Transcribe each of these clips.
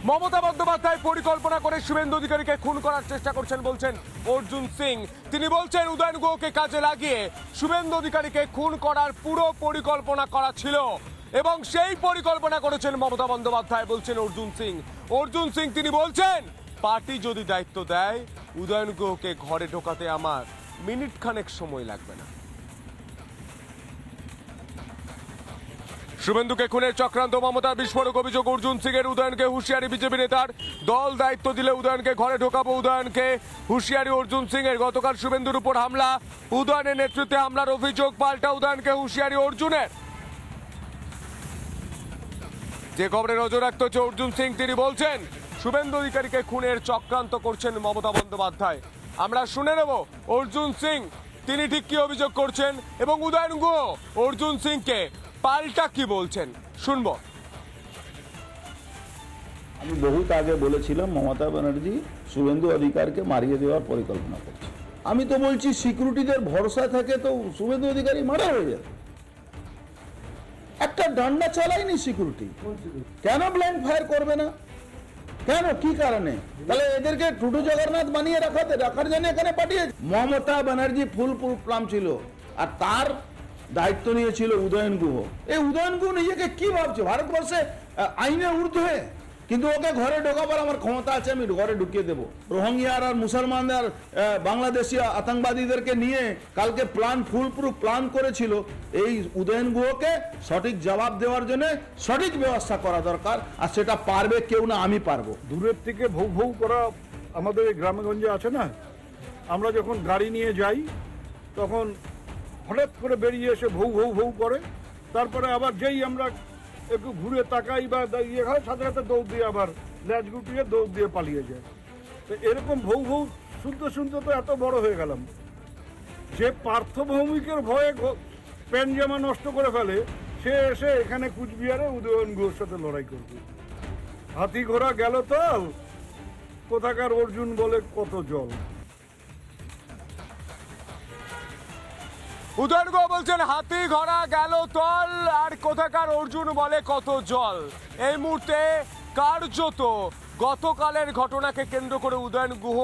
মমতা বন্দ্যোপাধ্যায় পরিকল্পনা করে শুভেন্দু অধিকারীকে খুন করার চেষ্টা করছেন বলছেন অর্জুন সিং। তিনি বলছেন উদয়ন গুহকে কাজে লাগিয়ে শুভেন্দু অধিকারীকে খুন করার পুরো পরিকল্পনা করা ছিল এবং সেই পরিকল্পনা করেছেন মমতা বন্দ্যোপাধ্যায় বলছেন অর্জুন সিং। অর্জুন সিং তিনি বলছেন পার্টি যদি দায়িত্ব দেয় উদয়ন গুহকে ঘরে ঢোকাতে আমার মিনিট খানেক সময় লাগবে না। শুভেন্দুকে খুনের চক্রান্ত মমতার বিস্ফোরক অভিযোগ অর্জুন সিং এর। উদয়নকে হুঁশিয়ারি বিজেপি নেতার, দল দায়িত্ব দিলে উদয়নকে ঘরে ঢোকাবো। উদয়নকে হুঁশিয়ারি অর্জুন সিং এর। গতকাল শুভেন্দুর উপর হামলা, উদয়নের নেতৃত্বে হামলার অভিযোগ, পাল্টা উদয়নকে হুঁশিয়ারি অর্জুনের। যে খবরে নজর রাখতে হচ্ছে অর্জুন সিং, তিনি বলছেন শুভেন্দু অধিকারীকে খুনের চক্রান্ত করছেন মমতা বন্দ্যোপাধ্যায়। আমরা শুনে নেব অর্জুন সিং তিনি ঠিক কি অভিযোগ করছেন এবং উদয়ন গুহ অর্জুন সিংকে পাল্টা কি বলছেন শুনবো। আমি বহুত আগে বলেছিলাম মমতা ব্যানার্জি শুভেন্দু অধিকারকে মারিয়ে দেওয়ার পরিকল্পনা করছে। আমি তো বলছি সিকিউরিটিদের ভরসা থাকে তো শুভেন্দু অধিকারী মারা হয়ে যায়। একটা ডান্ডা চালায়নি সিকিউরিটি, কেন ব্ল্যাঙ্ক ফায়ার করবে না? কেন, কি কারণে? তাহলে এদেরকে টুটু জগন্নাথ বানিয়ে রাখার জন্য এখানে পাঠিয়ে। মমতা ব্যানার্জি ফুল প্ল্যান ছিল আর তার দায়িত্ব নিয়েছিল উদয়ন গুহ। এই উদয়ন গুহ নিজেকে কি ভাবছে ভারতবর্ষে আইনের ঊর্ধ্বে, কিন্তু ওকে ঘরে ঢোকাবার আমার ক্ষমতা আছে, আমি ঘরে ঢুকিয়ে দেবো। রোহিঙ্গিয়ার আর মুসলমানদের বাংলাদেশি আতঙ্কবাদীদেরকে নিয়ে কালকে ফুল প্ল্যান করেছিল। এই উদয়ন গুহকে সঠিক জবাব দেওয়ার জন্য সঠিক ব্যবস্থা করা দরকার, আর সেটা পারবে কেউ না, আমি পারবো। দূরের থেকে ভৌ ভৌ করা আমাদের এই গ্রামেগঞ্জে আছে না, আমরা যখন গাড়ি নিয়ে যাই তখন হঠাৎ করে বেরিয়ে এসে ভৌ ভৌ ভৌ করে, তারপরে আবার যেই আমরা একটু ঘুরে তাকাই বা ইয়ে হয় সাথে সাথে দৌড় দিয়ে আবার ল্যাচ গুটিয়ে দৌড় দিয়ে পালিয়ে যায়। তো এরকম ভৌ ভৌ শুনতে শুনতে তো এত বড় হয়ে গেলাম যে পার্থভৌমিকের ভয়ে প্যান্ট জামা নষ্ট করে ফেলে, সে এসে এখানে কুচবিহারে উদয়ন গুহর সাথে লড়াই করবে। হাতি ঘোড়া গেল তল, কোথাকার অর্জুন বলে কত জল। উদয়ন গুহ বলছেন হাতি ঘোড়া গেল তল আর কোথাকার অর্জুন বলে কত জল। এই মুহূর্তে কার্যত গতকালের ঘটনাকে কেন্দ্র করে উদয়ন গুহ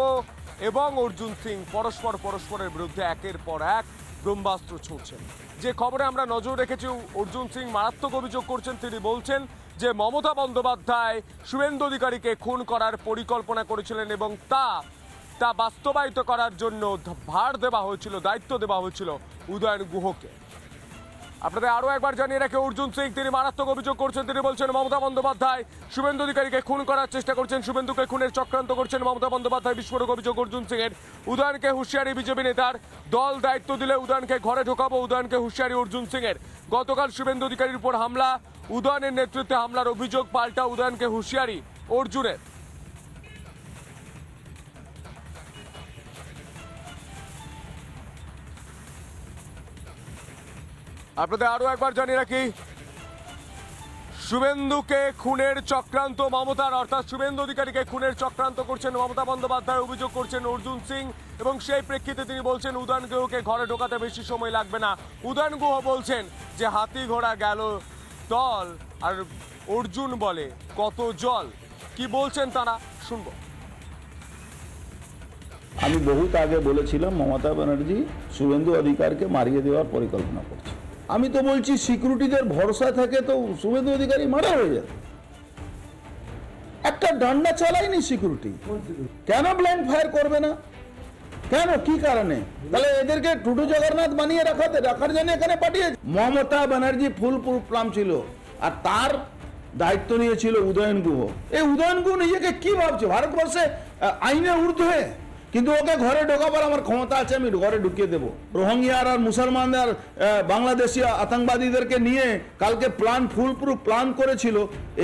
এবং অর্জুন সিং পরস্পরের বিরুদ্ধে একের পর এক ব্রহ্মাস্ত্র ছুঁড়ছেন। যে খবরে আমরা নজর রেখেছি অর্জুন সিং মারাত্মক অভিযোগ করছেন। তিনি বলছেন যে মমতা বন্দ্যোপাধ্যায় শুভেন্দু অধিকারীকে খুন করার পরিকল্পনা করেছিলেন এবং তা বাস্তবায়িত করার জন্য ভার দেওয়া হয়েছিল, দায়িত্ব দেওয়া হয়েছিল উদয়ন গুহকে। আপনাদের আরো একবার জানিয়ে রাখে অর্জুন সিং তিনি মারাত্মক অভিযোগ করছেন। তিনি বলছেন মমতা বন্দ্যোপাধ্যায় শুভেন্দু অধিকারীকে খুন করার চেষ্টা করছেন, শুভেন্দুকে খুনের চক্রান্ত করছেন মমতা বন্দ্যোপাধ্যায়। বিস্ফোরক অভিযোগ অর্জুন সিং এর। উদয়নকে হুঁশিয়ারি বিজেপি নেতার, দল দায়িত্ব দিলে উদয়নকে ঘরে ঢোকাবো। উদয়নকে হুঁশিয়ারি অর্জুন সিং এর। গতকাল শুভেন্দু অধিকারীর উপর হামলা, উদয়নের নেতৃত্বে হামলার অভিযোগ, পাল্টা উদয়নকে হুঁশিয়ারি অর্জুনের। আপনাদের আরো একবার জানিয়ে রাখি শুভেন্দুকে খুনের চক্রান্ত মমতার, অর্থাৎ শুভেন্দু অধিকারীকে খুনের চক্রান্ত করছেন মমতা বন্দ্যোপাধ্যায়, অভিযোগ করছেন অর্জুন সিং এবং সেই প্রেক্ষিতে তিনি বলছেন উদয়ন গুহকে ঘরে ঢোকাতে বেশি সময় লাগবে না। উদয়ন গুহ বলছেন যে হাতি ঘোড়া গেল তল আর অর্জুন বলে কত জল। কি বলছেন তারা শুনবো। আমি বহুত আগে বলেছিলাম মমতা ব্যানার্জি শুভেন্দু অধিকারকে মারিয়ে দেওয়ার পরিকল্পনা করছে। আমি তো বলছি সিকিউরিটিদের ভরসা থাকে তো শুভেন্দু অধিকারী মারা হয়ে যায়। একটা ডান্ডা চালায়নি সিকিউরিটি, কেন ব্ল্যাঙ্ক ফায়ার করবে না? কেন, কি কারণে? তাহলে এদেরকে টুটু জগন্নাথ বানিয়ে রাখার জন্য এখানে পাঠিয়ে। মমতা ব্যানার্জি ফুল প্ল্যান ছিল আর তার দায়িত্ব নিয়েছিল উদয়ন গুহ। এই উদয়ন গুহ নিজেকে কি ভাবছে ভারতবর্ষে আইনের ঊর্ধ্বে, কিন্তু ওকে ঘরে ঢোকাবার আমার ক্ষমতা আছে, আমি ঘরে ঢুকিয়ে দেবো। রোহিঙ্গিয়ার আর মুসলমানদের বাংলাদেশি আতঙ্কবাদীদেরকে নিয়ে কালকে ফুল প্ল্যান করেছিল।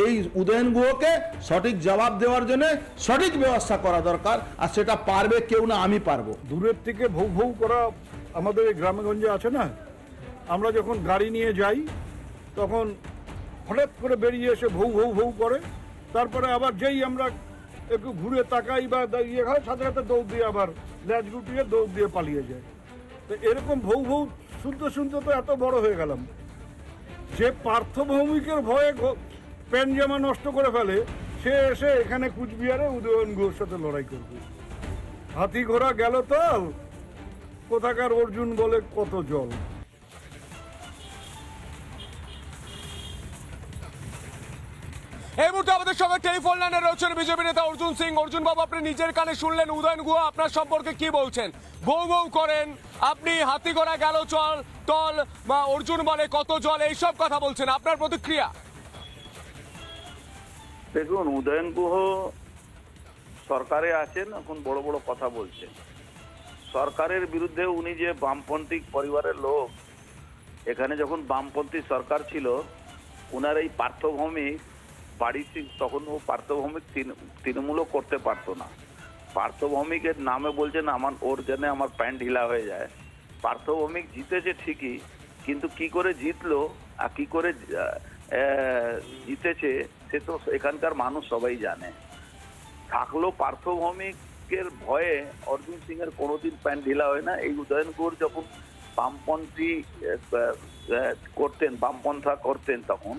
এই উদয়ন গুহকে সঠিক জবাব দেওয়ার জন্য সঠিক ব্যবস্থা করা দরকার, আর সেটা পারবে কেউ না, আমি পারবো। দূরের থেকে ভৌ ভৌ করা আমাদের এই গ্রামেগঞ্জে আছে না, আমরা যখন গাড়ি নিয়ে যাই তখন হঠাৎ করে বেরিয়ে এসে ভৌ ভৌ ভৌ করে, তারপরে আবার যেই আমরা একটু ঘুরে তাকাই বা ইয়ে হয় সাথে সাথে দৌড় দিয়ে আবার ল্যাচ গুটিয়ে দৌড় দিয়ে পালিয়ে যায়। তো এরকম ভৌ ভৌ শুনতে শুনতে তো এত বড় হয়ে গেলাম যে পার্থভৌমিকের ভয়ে প্যান্ট জামা নষ্ট করে ফেলে, সে এসে এখানে কুচবিহারে উদয়ন গুহর সাথে লড়াই করবে। হাতি ঘোড়া গেল তাল, কোথাকার অর্জুন বলে কত জল। এই মুহূর্তে আমাদের সঙ্গে টেলিফোন লাইনে রয়েছেন বিজেপি নেতা অর্জুন সিং। অর্জুন বাবু, আপনি নিজের কানে শুনলেন উদয়ন গুহ আপনার সম্পর্কে কি বলছেন? বউ বউ করেন আপনি, হাতি ঘোড়া গেল চল তল, বা অর্জুন বলে কত জল, এইসব কথা বলছেন, আপনার প্রতিক্রিয়া? দেখুন, উদয়ন গুহ সরকারে আছেন, এখন বড় বড় কথা বলছেন। সরকারের বিরুদ্ধে উনি যে বামপন্থী পরিবারের লোক, এখানে যখন বামপন্থী সরকার ছিল উনার এই পার্থভৌমিক বাড়ি, তখন ও পার্থভৌমিক তৃণমূলও করতে পারতো না। পার্থভৌমিকের নামে বলছেন ওর জন্য আমার প্যান্ট ঢিলা হয়ে যায়। পার্থভৌমিক জিতেছে ঠিকই, কিন্তু কি করে জিতলো আর কি করে জিতেছে সে তো এখানকার মানুষ সবাই জানে। থাকলো পার্থভৌমিকের ভয়ে অর্জুন সিং এর কোনোদিন প্যান্ট ঢিলা হয় না। এই উদয়ন গুহ যখন বামপন্থী করতেন, বামপন্থা করতেন, তখন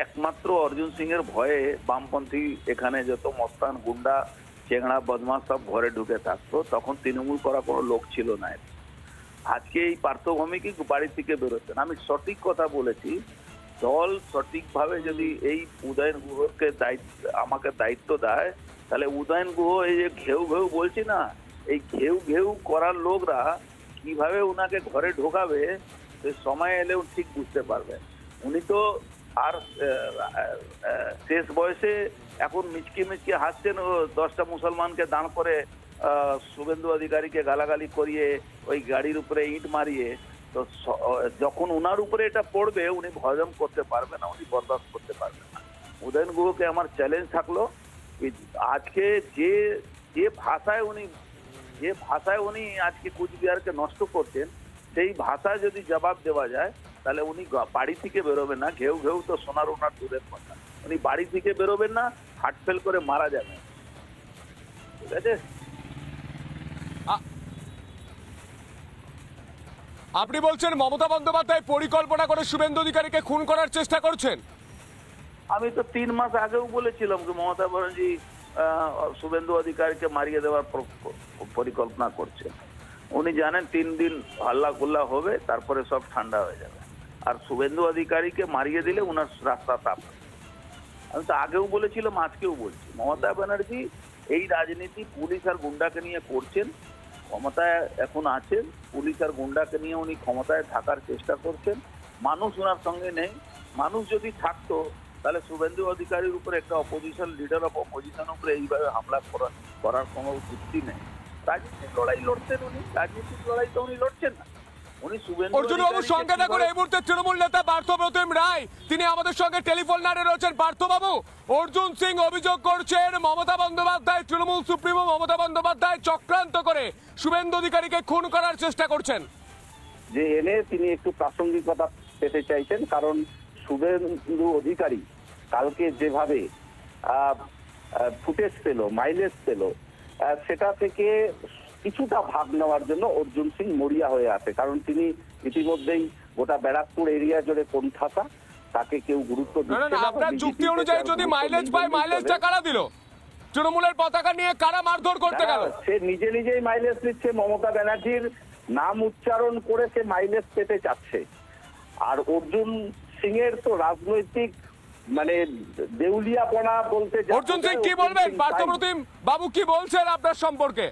একমাত্র অর্জুন সিং এর ভয়ে বামপন্থী এখানে যত মস্তান গুন্ডা চেংড়া বদমাস সব ঘরে ঢুকে থাকতো, তখন তৃণমূল করা কোনো লোক ছিল না। আজকে এই পার্থভৌমিকই বাড়ি থেকে বেরোতেন। আমি সঠিক কথা বলেছি, দল সঠিকভাবে যদি এই উদয়ন গুহকে আমাকে দায়িত্ব দেয়, তাহলে উদয়ন গুহ এই যে ঘেউ ঘেউ বলছি না, এই ঘেউ ঘেউ করার লোকরা কিভাবে উনাকে ঘরে ঢোকাবে সে সময় এলেও ঠিক বুঝতে পারবেন। উনি তো আর শেষ বয়সে এখন মিচকি মিচকি হাসছেন, ও 10টা মুসলমানকে দাঁড় করে শুভেন্দু অধিকারীকে গালাগালি করিয়ে ওই গাড়ির উপরে ইট মারিয়ে, তো যখন উনার উপরে এটা পড়বে উনি হজম করতে পারবেন না, উনি বরদাস্ত করতে পারবেন না। উদয়ন গুহকে আমার চ্যালেঞ্জ থাকলো, আজকে যে ভাষায় উনি আজকে কুচবিহারকে নষ্ট করছেন, সেই ভাষায় যদি জবাব দেওয়া যায় তাহলে উনি বাড়ি থেকে বেরোবেন না। ঘেউ ঘেউ তো সোনার ওনার দূরের কথা, উনি বাড়ি থেকে বেরোবেন না, হার্ট ফেল করে মারা যাবেন। ঠিক আছে, আপনি বলছেন মমতা বন্দ্যোপাধ্যায় পরিকল্পনা করে শুভেন্দু অধিকারীকে খুন করার চেষ্টা করছেন? আমি তো 3 মাস আগেও বলেছিলাম যে মমতা ব্যানার্জি শুভেন্দু অধিকারীকে মারিয়ে দেওয়ার পরিকল্পনা করছেন। উনি জানেন 3 দিন হাল্লা গুল্লা হবে, তারপরে সব ঠান্ডা হয়ে যাবে। আর শুভেন্দু অধিকারীকে মারিয়ে দিলে উনার রাস্তা তাপ। আমি তো আগেও বলেছিলাম, আজকেও বলছি, মমতা ব্যানার্জি এই রাজনীতি পুলিশ আর গুন্ডাকে নিয়ে করছেন। ক্ষমতায় এখন আছেন, পুলিশ আর গুন্ডাকে নিয়ে উনি ক্ষমতায় থাকার চেষ্টা করছেন। মানুষ ওনার সঙ্গে নেই। মানুষ যদি থাকতো তাহলে শুভেন্দু অধিকারীর উপরে একটা অপোজিশন লিডার অফ অপোজিশন উপরে এইভাবে হামলা করার কোনো যুক্তি নেই। রাজনীতির লড়াই লড়ছেন উনি, রাজনীতির লড়াই তো উনি লড়ছেন না। উনি শুভেন্দু অর্জুন বাবু সঙ্গে দেখুন এই মুহূর্তে তৃণমূল নেতা পার্থপ্রতিম রায়, তিনি আমাদের সঙ্গে টেলিফোন লাইনে রয়েছেন। পার্থবাবু, অর্জুন সিং অভিযোগ করছেন মমতা বন্দ্যোপাধ্যায়, তৃণমূল সুপ্রিমো মমতা বন্দ্যোপাধ্যায় চক্রান্ত করে শুভেন্দু অধিকারীকে খুন করার চেষ্টা করছেন। যে এনে তিনি একটু প্রাসঙ্গিকতা পেতে চাইছেন, কারণ শুভেন্দু অধিকারী কালকে যেভাবে ফুটেজ পেল, মাইলেজ পেল, সেটা থেকে কিছুটা ভাগ নেওয়ার জন্য অর্জুন সিং মরিয়া হয়ে আছে। কারণ তিনি ইতিমধ্যেই গোটা ব্যারাকপুর এরিয়া জুড়ে কোণঠাসা, তাকে কেউ গুরুত্ব দিচ্ছে না। আপনার যুক্তি অনুযায়ী যদি মাইলেজ পায়, মাইলেজটা কারা দিল? তৃণমূলের পতাকা নিয়ে কারা মারধর করতে গেল? সে নিজেই মাইলেজ দিচ্ছে, মমতা ব্যানার্জির নাম উচ্চারণ করে সে মাইলেজ পেতে চাচ্ছে। আর অর্জুন সিং এর তো রাজনৈতিক মানে দেউলিয়াপনা বলতে, অর্জুন সিং কি বলবেন? পার্থপ্রতিম বাবু কি বলছেন আপনার সম্পর্কে?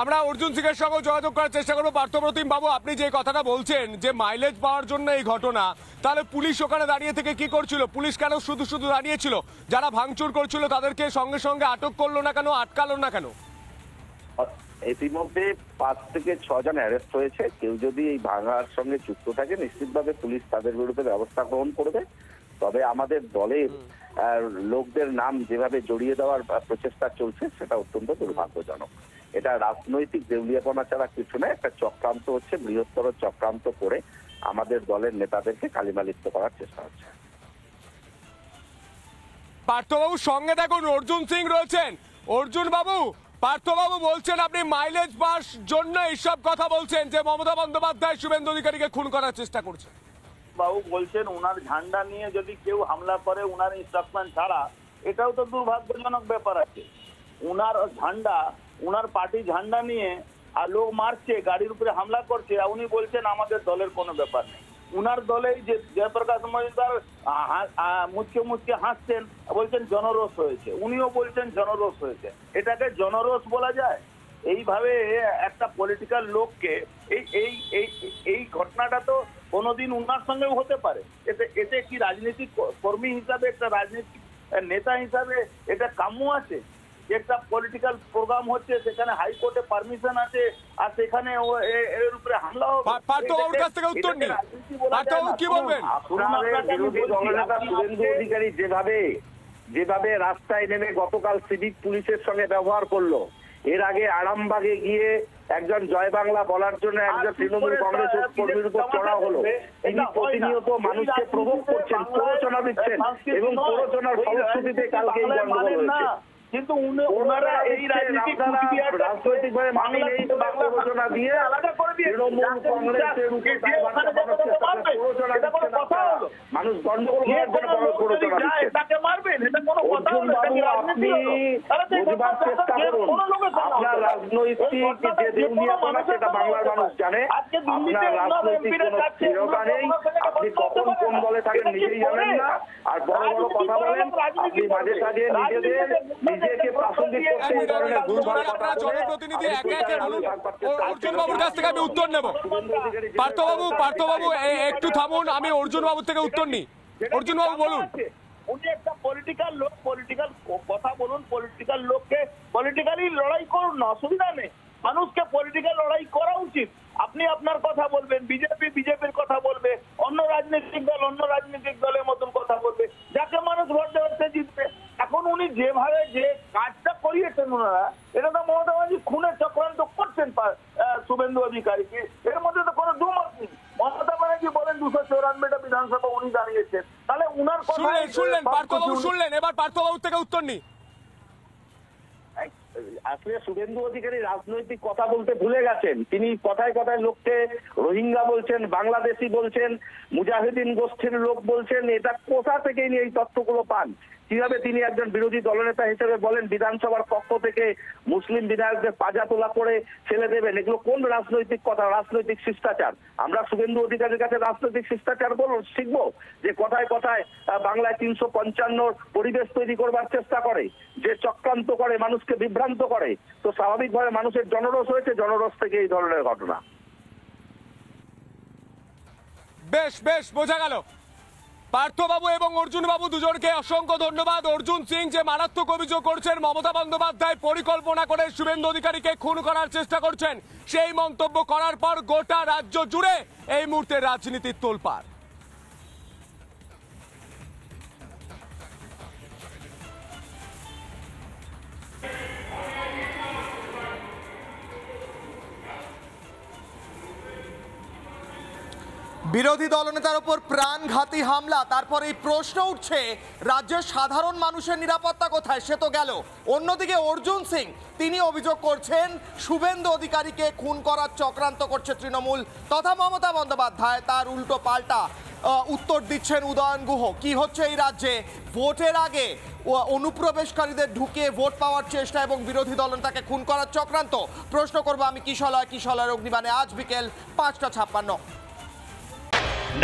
আমরা অর্জুন সিং এর সঙ্গে যোগাযোগ করার চেষ্টা করবো। পার্থপ্রতিম বাবু, আপনি যে কথাটা বলছেন যে মাইলেজ পাওয়ার জন্য এই ঘটনা, তাহলে পুলিশ ওখানে দাঁড়িয়ে থেকে কি করছিল? পুলিশ কেন শুধু শুধু দাঁড়িয়েছিল? যারা ভাঙচুর করছিল তাদেরকে সঙ্গে সঙ্গে আটক করলো না কেন, আটকালো না কেন? ইতিমধ্যে 5 থেকে 6 জন অ্যারেস্ট হয়েছে। কেউ যদি এই ভাঙার সঙ্গে যুক্ত থাকে নিশ্চিতভাবে পুলিশ তাদের বিরুদ্ধে ব্যবস্থা গ্রহণ করবে। তবে আমাদের দলের লোকদের নাম যেভাবে জড়িয়ে দেওয়ার প্রচেষ্টা চলছে সেটা অত্যন্ত দুর্ভাগ্যজনক। এটা রাজনৈতিক দেউলিয়াপনা ছাড়া কিছু নয়, একটা চক্রান্ত হচ্ছে, বৃহত্তর চক্রান্ত করে আমাদের দলের নেতাদেরকে কালিমালিপ্ত করার চেষ্টা হচ্ছে। পার্থবাবু সঙ্গে দেখুন অর্জুন সিং রয়েছেন। অর্জুন বাবু, পার্থবাবু বলছেন আপনি মাইলেজ পাস জন্য এইসব কথা বলছেন যে মমতা বন্দ্যোপাধ্যায় শুভেন্দু অধিকারীকে খুন করার চেষ্টা করছে। বাবু বলছেন উনার ঝান্ডা নিয়ে যদি কেউ হামলা করে উনার ইনস্ট্রাকশন ছাড়া, এটাও তো দুর্ভাগ্যজনক ব্যাপার আছে। উনার ঝান্ডা, উনার পার্টি ঝান্ডা নিয়ে আর লোক মারছে, গাড়ির উপরে হামলা করছে, আর উনি বলছেন আমাদের দলের কোনো ব্যাপার নেই। উনার দলেই যে জয়প্রকাশ মজুমদার মুচকে মুচকে হাসছেন, বলছেন জনরোষ হয়েছে, উনিও বলছেন জনরোষ হয়েছে। এটাকে জনরোষ বলা যায়? এইভাবে একটা পলিটিক্যাল লোককে এই ঘটনাটা তো কোনোদিন উনার সঙ্গেও হতে পারে। এতে কি রাজনৈতিক কর্মী হিসাবে, একটা রাজনৈতিক নেতা হিসাবে এটা কাম্য আছে? একটা পলিটিক্যাল প্রোগ্রাম হচ্ছে, সেখানে হাইকোর্টে পারমিশন আছে, আর সেখানে এর উপরে হামলা হবে। পার্থবাবুর কাছ থেকে উত্তর নেই। পার্থবাবু কি বলবেন? বিরোধী দলনেতা শুভেন্দু অধিকারী যেভাবে রাস্তায় নেমে গতকাল সিভিক পুলিশের সঙ্গে ব্যবহার করলো, এর আগে আরামবাগে গিয়ে একজন জয় বাংলা বলার জন্য একজন তৃণমূল কংগ্রেস কর্মীর উপর চড়া হলো। তিনি প্রতিনিয়ত মানুষকে প্রভোগ করছেন, প্ররোচনা দিচ্ছেন, এবং প্ররোচনার ফলশ্রুতিতে কালকে এই গন্ডগোল হয়েছে। কিন্তু ওনারা এই রাজনৈতিকভাবে মানি নেই বা প্ররোচনা দিয়ে তৃণমূল কংগ্রেসের উপর মানুষ গন্ডগোল করার জন্য প্ররোচনা দিচ্ছেন। অর্জুন বাবু, আপনি বুঝবার চেষ্টা করুন, আপনার রাজনৈতিক যে দেউলিয়াপনা সেটা বাংলার মানুষ জানে। আপনার রাজনৈতিক কোনো স্থিরতা নেই, আপনি কখন কোন দলে থাকেন নিজেই জানেন না, আর বড় বড় কথা বলেন। আপনি মাঝে সাঝে নিজেকে প্রাসঙ্গিক করতে এই ধরনের দুর্বল কথা জনপ্রতিনিধি একে একে বলুন। অর্জুন বাবুর কাছ থেকে আমি উত্তর নেব। পার্থবাবু একটু থামুন, আমি অর্জুন বাবুর থেকে উত্তর নিই। অর্জুন বাবু বলুন। উনি একটা পলিটিক্যাল লোক, পলিটিক্যাল কথা বলুন, পলিটিক্যাল লোককে পলিটিক্যালি লড়াই করুন না, অসুবিধা নেই। মানুষকে পলিটিক্যাল লড়াই করা উচিত। আপনি আপনার কথা বলবেন, বিজেপি বিজেপির কথা বলবে, অন্য রাজনৈতিক দল অন্য রাজনৈতিক দলের মতন কথা বলবে, যাকে মানুষ ভোট দেওয়ার সে জিতবে। এখন উনি যেভাবে যে কাজটা করিয়েছেন ওনারা, এটা তো মমতা ব্যানার্জি খুনের চক্রান্ত করছেন শুভেন্দু অধিকারীকে, এর মধ্যে তো কোনো দুমত নেই। মমতা ব্যানার্জি বলেন 294টা বিধানসভা উনি দাঁড়িয়েছেন, তাহলে উনার কথা শুনলেন পার্থবাবু, শুনলেন। এবার পার্থবাবুর থেকে উত্তর নিই। আসলে শুভেন্দু অধিকারী রাজনৈতিক কথা বলতে ভুলে গেছেন। তিনি কথায় কথায় লোককে রোহিঙ্গা বলছেন, বাংলাদেশি বলছেন, মুজাহিদিন গোষ্ঠীর লোক বলছেন। এটা কোথা থেকে ইনি এই তথ্যগুলো পান? কিভাবে তিনি একজন বিরোধী দলনেতা হিসেবে বলেন বিধানসভার পক্ষ থেকে মুসলিম বিধায়কদের পাজা তোলা করে ফেলে দেবেন? এগুলো কোন রাজনৈতিক কথা, রাজনৈতিক শিষ্টাচার? আমরা শুভেন্দু অধিকারীর কাছে রাজনৈতিক শিষ্টাচার শিখবো যে কথায় কথায় বাংলায় 355 পরিবেশ তৈরি করবার চেষ্টা করে, যে চক্রান্ত করে, মানুষকে বিভ্রান্ত করে। তো স্বাভাবিকভাবে মানুষের জনরোষ হয়েছে, জনরোষ থেকে এই ধরনের ঘটনা। বেশ বোঝা গেল। পার্থবাবু এবং অর্জুন বাবু দুজনকে অসংখ্য ধন্যবাদ। অর্জুন সিং যে মারাত্মক অভিযোগ করছেন মমতা বন্দ্যোপাধ্যায় পরিকল্পনা করে শুভেন্দু অধিকারীকে খুন করার চেষ্টা করছেন, সেই মন্তব্য করার পর গোটা রাজ্য জুড়ে এই মুহূর্তে রাজনীতির তোলপাড়। বিরোধী দলনেতার উপর প্রাণঘাতী হামলা, তারপর এই প্রশ্ন উঠছে রাজ্যের সাধারণ মানুষের নিরাপত্তা কোথায়? সে তো গেল। অন্যদিকে অর্জুন সিং তিনি অভিযোগ করছেন শুভেন্দু অধিকারীকে খুন করার চক্রান্ত করছে তৃণমূল তথা মমতা বন্দ্যোপাধ্যায়। তার উল্টো পাল্টা উত্তর দিচ্ছেন উদয়ন গুহ। কি হচ্ছে এই রাজ্যে? ভোটের আগে অনুপ্রবেশকারীদের ঢুকিয়ে ভোট পাওয়ার চেষ্টা এবং বিরোধী দলনেতাকে খুন করার চক্রান্ত। প্রশ্ন করবো আমি কিশলয় অগ্নিবাণে আজ বিকেল 5:56।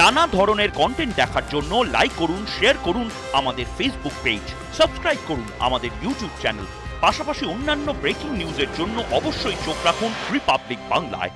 নানা ধরনের কন্টেন্ট দেখার জন্য লাইক করুন, শেয়ার করুন আমাদের ফেসবুক পেজ, সাবস্ক্রাইব করুন আমাদের ইউটিউব চ্যানেল। পাশাপাশি অন্যান্য ব্রেকিং নিউজের জন্য অবশ্যই চোখ রাখুন রিপাবলিক বাংলায়।